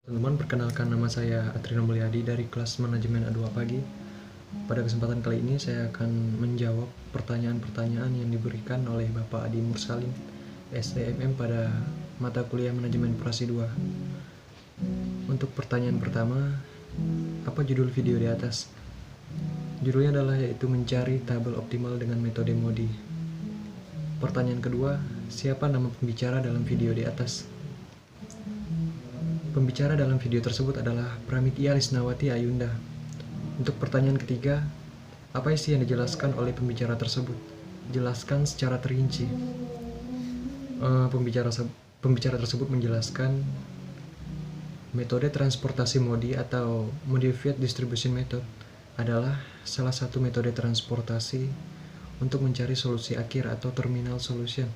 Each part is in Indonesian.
Teman-teman, perkenalkan nama saya Atrino Mulyadi dari kelas manajemen A2 pagi. Pada kesempatan kali ini saya akan menjawab pertanyaan-pertanyaan yang diberikan oleh Bapak Adi Mursalin, STMM pada mata kuliah manajemen operasi 2. Untuk pertanyaan pertama, apa judul video di atas? Judulnya adalah yaitu mencari tabel optimal dengan metode MODI. Pertanyaan kedua, siapa nama pembicara dalam video di atas? Pembicara dalam video tersebut adalah Pramitya Lisnawati Ayunda. Untuk pertanyaan ketiga, apa isi yang dijelaskan oleh pembicara tersebut? Jelaskan secara terinci. Pembicara tersebut menjelaskan metode transportasi MODI atau Modified Distribution Method adalah salah satu metode transportasi untuk mencari solusi akhir atau terminal solution.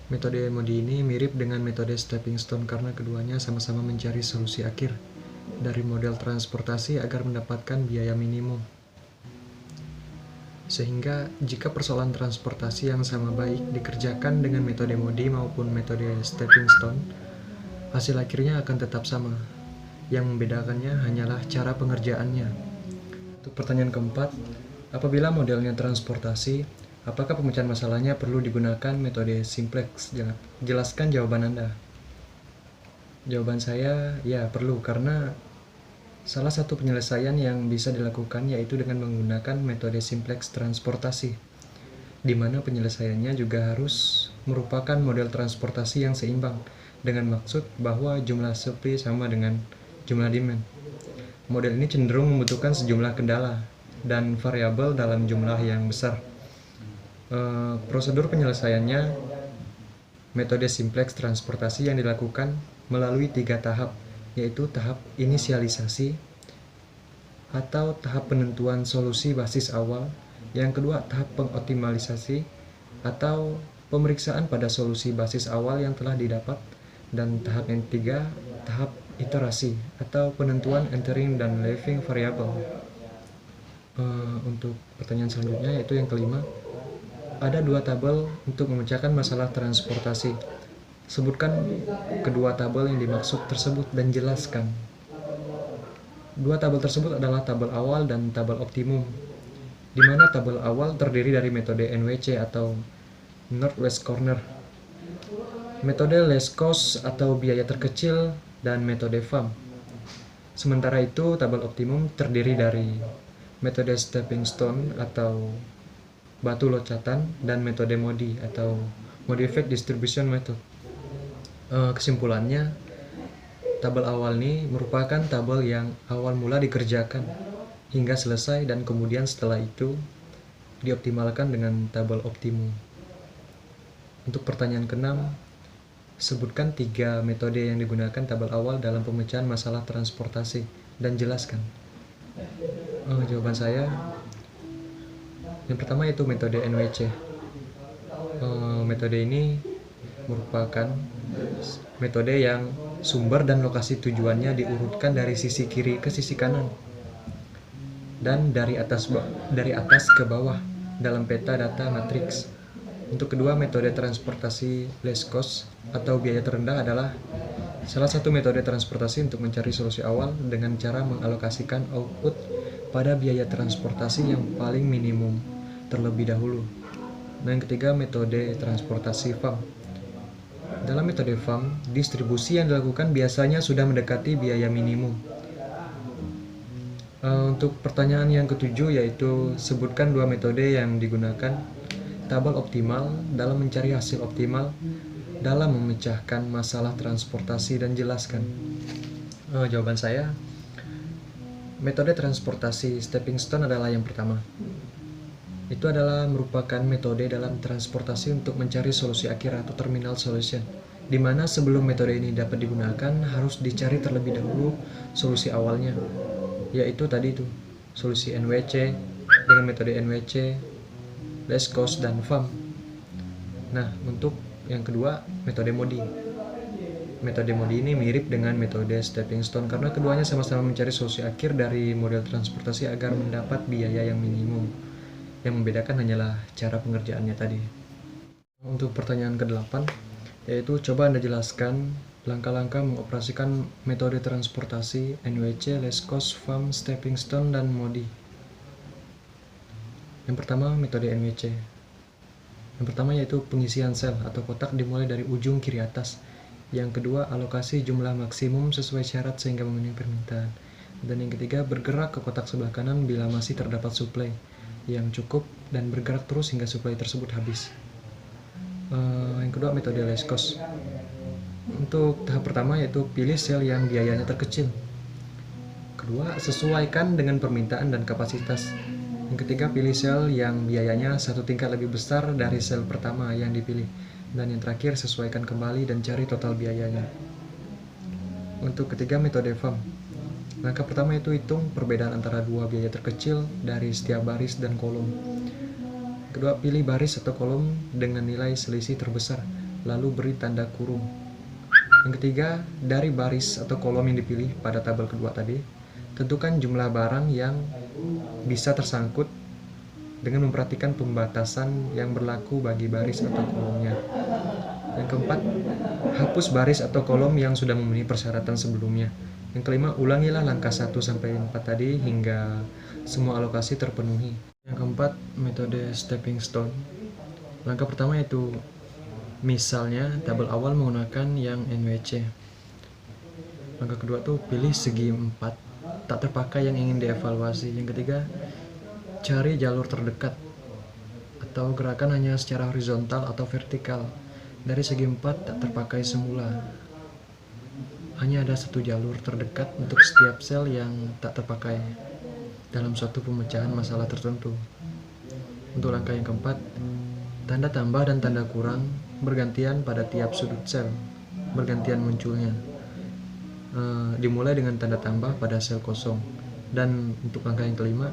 Metode MODI ini mirip dengan metode stepping stone karena keduanya sama-sama mencari solusi akhir dari model transportasi agar mendapatkan biaya minimum. Sehingga jika persoalan transportasi yang sama baik dikerjakan dengan metode MODI maupun metode stepping stone, hasil akhirnya akan tetap sama. Yang membedakannya hanyalah cara pengerjaannya. Untuk pertanyaan keempat, apabila modelnya transportasi, apakah pemecahan masalahnya perlu digunakan metode simplex? Jelaskan jawaban Anda. Jawaban saya, ya perlu, karena salah satu penyelesaian yang bisa dilakukan yaitu dengan menggunakan metode simplex transportasi, di mana penyelesaiannya juga harus merupakan model transportasi yang seimbang, dengan maksud bahwa jumlah supply sama dengan jumlah demand. Model ini cenderung membutuhkan sejumlah kendala dan variabel dalam jumlah yang besar. Prosedur penyelesaiannya metode simplex transportasi yang dilakukan melalui 3 tahap, yaitu tahap inisialisasi atau tahap penentuan solusi basis awal, yang kedua tahap pengoptimalisasi atau pemeriksaan pada solusi basis awal yang telah didapat, dan tahap yang ketiga tahap iterasi atau penentuan entering dan leaving variable. Untuk pertanyaan selanjutnya yaitu yang kelima, ada 2 tabel untuk memecahkan masalah transportasi. Sebutkan kedua tabel yang dimaksud tersebut dan jelaskan. 2 tabel tersebut adalah tabel awal dan tabel optimum, di mana tabel awal terdiri dari metode NWC atau Northwest Corner, metode least cost atau biaya terkecil, dan metode FAM. Sementara itu, tabel optimum terdiri dari metode stepping stone atau batu loncatan dan metode MODI atau Modified Distribution Method. Kesimpulannya, tabel awal ini merupakan tabel yang awal mula dikerjakan hingga selesai dan kemudian setelah itu dioptimalkan dengan tabel optimum. Untuk pertanyaan keenam, sebutkan 3 metode yang digunakan tabel awal dalam pemecahan masalah transportasi dan jelaskan. Jawaban saya, yang pertama yaitu metode NWC. Metode ini merupakan metode yang sumber dan lokasi tujuannya diurutkan dari sisi kiri ke sisi kanan dan dari atas ke bawah dalam peta data matriks. Untuk kedua, metode transportasi least cost atau biaya terendah adalah salah satu metode transportasi untuk mencari solusi awal dengan cara mengalokasikan output pada biaya transportasi yang paling minimum terlebih dahulu. Nah, yang ketiga, metode transportasi FAM. Dalam metode FAM, distribusi yang dilakukan biasanya sudah mendekati biaya minimum. Untuk pertanyaan yang ketujuh yaitu sebutkan 2 metode yang digunakan tabel optimal dalam mencari hasil optimal dalam memecahkan masalah transportasi dan jelaskan. Jawaban saya, metode transportasi stepping stone adalah yang pertama. Itu adalah merupakan metode dalam transportasi untuk mencari solusi akhir atau terminal solution, di mana sebelum metode ini dapat digunakan harus dicari terlebih dahulu solusi awalnya, yaitu tadi itu solusi NWC dengan metode NWC, least cost, dan FAM. Nah, untuk yang kedua, metode MODI. Metode MODI ini mirip dengan metode stepping stone karena keduanya sama-sama mencari solusi akhir dari model transportasi agar mendapat biaya yang minimum. Yang membedakan hanyalah cara pengerjaannya tadi. Untuk pertanyaan ke-8, yaitu coba Anda jelaskan Langkah-langkah mengoperasikan metode transportasi NWC, Less Cost, FAM, Stepping Stone, dan MODI. Yang pertama, metode NWC. Yang pertama yaitu pengisian sel atau kotak dimulai dari ujung kiri atas. Yang kedua, alokasi jumlah maksimum sesuai syarat sehingga memenuhi permintaan. Dan yang ketiga, bergerak ke kotak sebelah kanan bila masih terdapat suplai yang cukup dan bergerak terus hingga suplai tersebut habis. Yang kedua, metode less cost. Untuk tahap pertama yaitu pilih sel yang biayanya terkecil. Kedua, sesuaikan dengan permintaan dan kapasitas. Yang ketiga, pilih sel yang biayanya satu tingkat lebih besar dari sel pertama yang dipilih. Dan yang terakhir, sesuaikan kembali dan cari total biayanya. Untuk ketiga, metode FAM. Langkah pertama itu hitung perbedaan antara dua biaya terkecil dari setiap baris dan kolom. Kedua, pilih baris atau kolom dengan nilai selisih terbesar, lalu beri tanda kurung. Yang ketiga, dari baris atau kolom yang dipilih pada tabel kedua tadi, tentukan jumlah barang yang bisa tersangkut dengan memperhatikan pembatasan yang berlaku bagi baris atau kolomnya. Yang keempat, hapus baris atau kolom yang sudah memenuhi persyaratan sebelumnya. Yang kelima, ulangilah langkah 1-4 tadi hingga semua alokasi terpenuhi. Yang keempat, metode stepping stone. Langkah pertama yaitu misalnya tabel awal menggunakan yang NWC. Langkah kedua tuh pilih segi 4 tak terpakai yang ingin dievaluasi. Yang ketiga, cari jalur terdekat atau gerakan hanya secara horizontal atau vertikal. Dari segi 4 tak terpakai semula. Hanya ada satu jalur terdekat untuk setiap sel yang tak terpakai dalam suatu pemecahan masalah tertentu. Untuk langkah yang keempat, tanda tambah dan tanda kurang bergantian pada tiap sudut sel, bergantian munculnya. Dimulai dengan tanda tambah pada sel kosong. Dan untuk langkah yang kelima,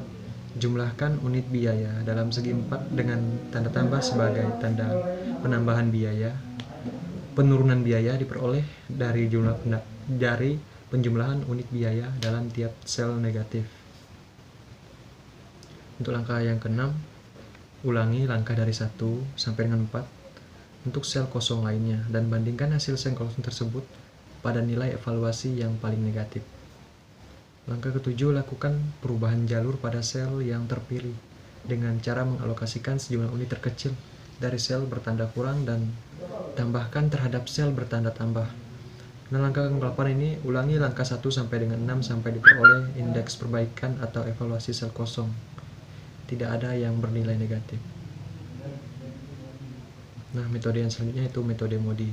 jumlahkan unit biaya dalam segi 4 dengan tanda tambah sebagai tanda penambahan biaya. Penurunan biaya diperoleh dari penjumlahan unit biaya dalam tiap sel negatif. Untuk langkah yang keenam, ulangi langkah dari 1 sampai dengan 4 untuk sel kosong lainnya dan bandingkan hasil sel kosong tersebut pada nilai evaluasi yang paling negatif. Langkah ketujuh, lakukan perubahan jalur pada sel yang terpilih dengan cara mengalokasikan sejumlah unit terkecil dari sel bertanda kurang dan tambahkan terhadap sel bertanda tambah. Nah, langkah ke-8 ini, ulangi langkah 1 sampai dengan 6 sampai diperoleh indeks perbaikan atau evaluasi sel kosong. Tidak ada yang bernilai negatif. Nah, metode yang selanjutnya itu metode MODI.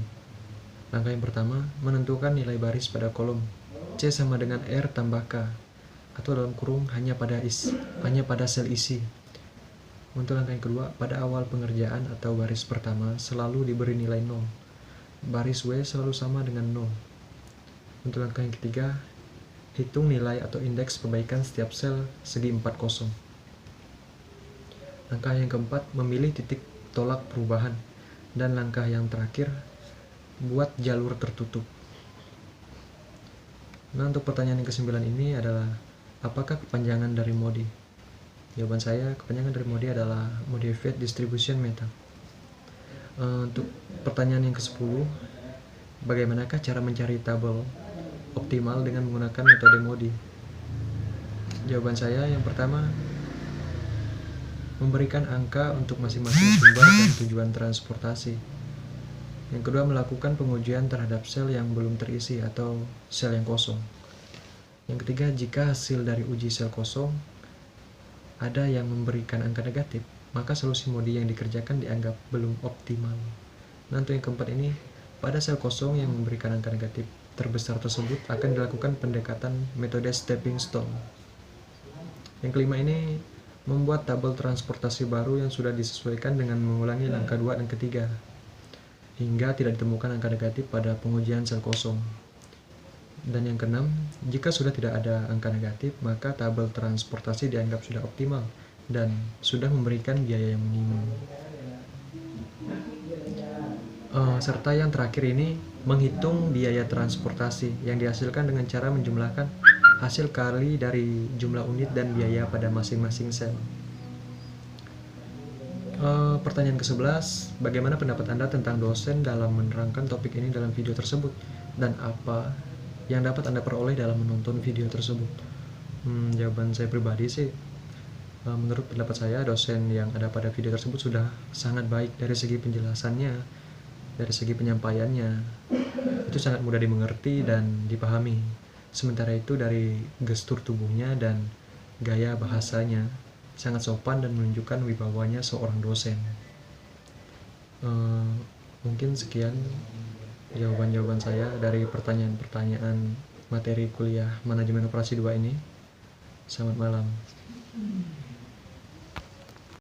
Langkah yang pertama, menentukan nilai baris pada kolom. C sama dengan R tambah K, atau dalam kurung hanya pada sel isi. Untuk langkah yang kedua, pada awal pengerjaan atau baris pertama selalu diberi nilai 0. Baris W selalu sama dengan 0. Untuk langkah yang ketiga, hitung nilai atau indeks perbaikan setiap sel segi 4 kosong. Langkah yang keempat, memilih titik tolak perubahan. Dan langkah yang terakhir, buat jalur tertutup. Nah, untuk pertanyaan yang ke-9 ini adalah, apakah kepanjangan dari MODI? Jawaban saya, kepanjangan dari MODI adalah Modified Distribution Method. Untuk pertanyaan yang ke-10, bagaimanakah cara mencari tabel optimal dengan menggunakan metode MODI? Jawaban saya, yang pertama, memberikan angka untuk masing-masing sumber dan tujuan transportasi. Yang kedua, melakukan pengujian terhadap sel yang belum terisi atau sel yang kosong. Yang ketiga, jika hasil dari uji sel kosong ada yang memberikan angka negatif, maka solusi MODI yang dikerjakan dianggap belum optimal. Nah, untuk yang keempat ini, pada sel kosong yang memberikan angka negatif terbesar tersebut akan dilakukan pendekatan metode stepping stone. Yang kelima ini, membuat tabel transportasi baru yang sudah disesuaikan dengan mengulangi langkah 2 dan ketiga hingga tidak ditemukan angka negatif pada pengujian sel kosong. Dan yang keenam, jika sudah tidak ada angka negatif, maka tabel transportasi dianggap sudah optimal dan sudah memberikan biaya yang minimum. Serta yang terakhir ini, menghitung biaya transportasi yang dihasilkan dengan cara menjumlahkan hasil kali dari jumlah unit dan biaya pada masing-masing sel. Pertanyaan ke-11, bagaimana pendapat Anda tentang dosen dalam menerangkan topik ini dalam video tersebut? dan apa yang dapat Anda peroleh dalam menonton video tersebut? Jawaban saya pribadi sih, menurut pendapat saya, dosen yang ada pada video tersebut sudah sangat baik dari segi penjelasannya, dari segi penyampaiannya. Itu sangat mudah dimengerti dan dipahami. Sementara itu dari gestur tubuhnya dan gaya bahasanya sangat sopan dan menunjukkan wibawanya seorang dosen. Mungkin sekian jawaban-jawaban saya dari pertanyaan-pertanyaan materi kuliah manajemen operasi 2 ini. Selamat malam.